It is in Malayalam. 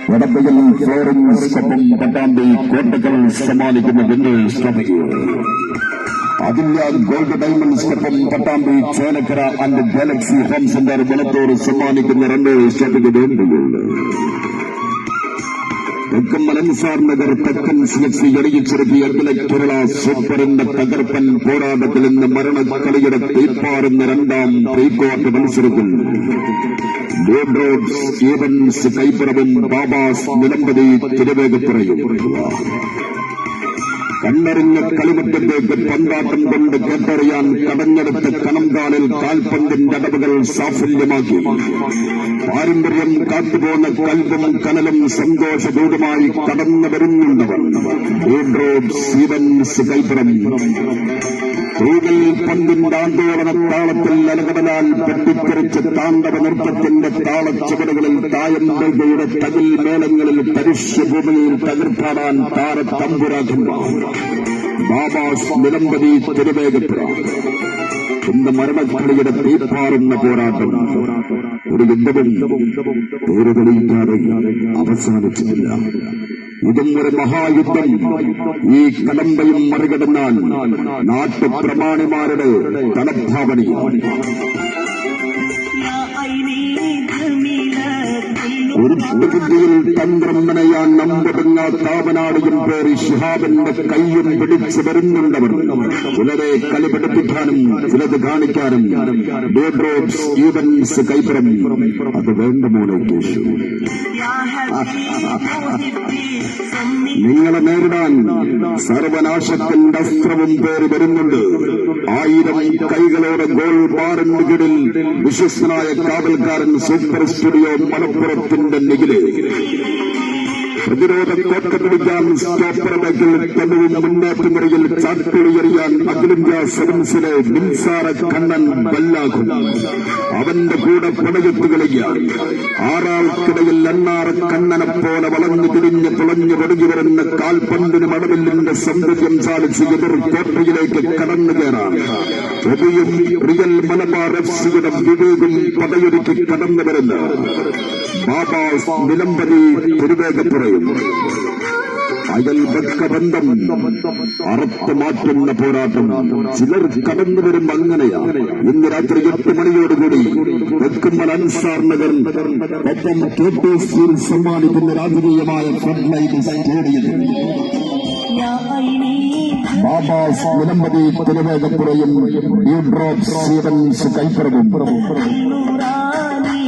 വടപ്പയിൽ ഫ്ലോറൻസിനൊപ്പം പട്ടാമ്പി കോട്ടകൾ സമ്മാനിക്കുന്ന വിന്നേഴ്സ് ട്രോഫി. അതില്ല ഗോൾഡ് ഡയമണ്ട്സിനൊപ്പം Pattambi Chelakkara and galaxy home centre Velathur സമ്മാനിക്കുന്ന റണ്ണേഴ്സ് ട്രോഫിക്ക് വേണ്ടിയുള്ളൂ. തെക്കൻ മലൻസാർ നഗർ തെക്കൻ സിലക്സി എറിയിച്ചിറക്കി അഖില കേരള സൂപ്പറിന്റെ തകർപ്പൻ പോരാട്ടത്തിൽ ഇന്ന് മരണക്കളിയുടെ തീപ്പാറുന്ന രണ്ടാം പ്രീക്വാർട്ടർ മത്സരത്തിൽ ഈവൻസ് കൈപ്പുറവും ബാബാസ് നിലമ്പതി തിരുവേഗപ്പുറയും. കണ്ണറിഞ്ഞ കളിമുറ്റത്തേക്ക് പന്താട്ടം കൊണ്ട് കേട്ടറിയാൻ കടഞ്ഞെടുത്ത കണംകാലിൽ കാൽപന്തിന്റെ അടവുകൾ സാഫല്യമാക്കി പാരമ്പര്യം കാത്തുപോകുന്ന കൽവും കനലും സന്തോഷദൂതമായി കടന്നു വരുന്നുണ്ടവർ ഈവൻസ് കൈപ്പുറം. തൂകൽ പന്തിന്റെ ആന്തോളന താളത്തിൽ അലകടലാൽ പെട്ടിത്തെറിച്ച താണ്ഡവ നൃത്തത്തിന്റെ താളച്ചുവടുകളിൽ തായമ്പയുടെ തകിൽ മേളങ്ങളിൽ പരുഷ്യഭൂമിയിൽ തകർപ്പാടാൻ താരത്തമ്പുരാഖന്മാർ ബാബാസ് നിലമ്പതി തിരുവേഗപ്പുറ. ഇന്ന് മരണക്കളിയുടെ തീപ്പാറുന്ന പോരാട്ടം ഒരു യുദ്ധവും പേര് തെളിയിക്കാതെ അവസാനിച്ചിട്ടില്ല. ഇതും ഒരു മഹായുദ്ധം. ഈ കടമ്പയും മറികടന്നാൽ നാട്ടുപ്രമാണിമാരുടെ തലഭാവനയാണ്. ഉരുട്ടുബുദ്ധിയിൽ തന്ത്രം മെനയാൻ നമ്പൊടുങ്ങാ താപനാടിയും പേറി ഷിഹാബിന്റെ കയ്യും പിടിച്ചു വരുന്നുണ്ടവർ. ചിലരെ കളി പഠിപ്പിക്കാനും ചിലത് കാണിക്കാനും ഈവൻസ് കൈപ്പുറം. അത് വേണ്ട മോനെ കേശു. നിങ്ങളെ നേരിടാൻ സർവനാശത്തിന്റെ അസ്ത്രവും പേര് വരുന്നുണ്ട്. 1000 കൈകളോടെ ഗോൾ ബാറിന് കീഴിൽ വിശ്വസ്തനായ കാവൽക്കാരൻ സൂപ്പർ സ്റ്റുഡിയോ മലപ്പുറത്തിന്റെ നികില്. പ്രതിരോധ കോട്ട പിടിക്കാൻ സ്റ്റോപ്പർ ബാക്കിൽ തമിഴ് മുന്നേറ്റമുറിയിൽ ചാട്ടുളിയെറിയാൻ അഖിലേന്ത്യാ സെവൻസിലെ മിൻസാര കണ്ണൻ ബല്ലാകും. അവന്റെ കൂടെ പടയെത്തു കളിക്കാൻ ആറാൾക്കിടയിൽ എണ്ണാറ കണ്ണനെ പോലെ വളഞ്ഞു തിരിഞ്ഞ് തുളഞ്ഞു ഒടുങ്ങി വരുന്ന കാൽപന്തിന് മടവില്ലിന്റെ സൗന്ദര്യം സാധിച്ച് എതിർ കോട്ടയിലേക്ക് കടന്നു കയറാൻ ഒബിയും റിയൽ മലബാർ എഫ്സിയുടെ വിവേകും പടയൊരുക്കി കടന്നു വരുന്ന ബാബാസ് നിലമ്പതി തിരുവേഗപ്പുറയും. അയൽപക്കബന്ധം അറുത്തു മാറ്റുന്ന പോരാട്ടം. ചിലർ കടന്നു വരും അങ്ങനെയാണ്. ഇന്ന് രാത്രി 8 മണിയോടുകൂടി തെക്കുമൽ അൻസാർ നഗർ ഒപ്പം KPSCയിൽ സമ്മാനിക്കുന്ന രാജകീയമായ ഫ്രണ്ട് ലൈൻ സ്റ്റേഡിയത്തിൽ ബാബാസ് നിലമ്പതി തിരുവേഗപ്പുറയും ഈവൻസ് കൈപ്പുറവും.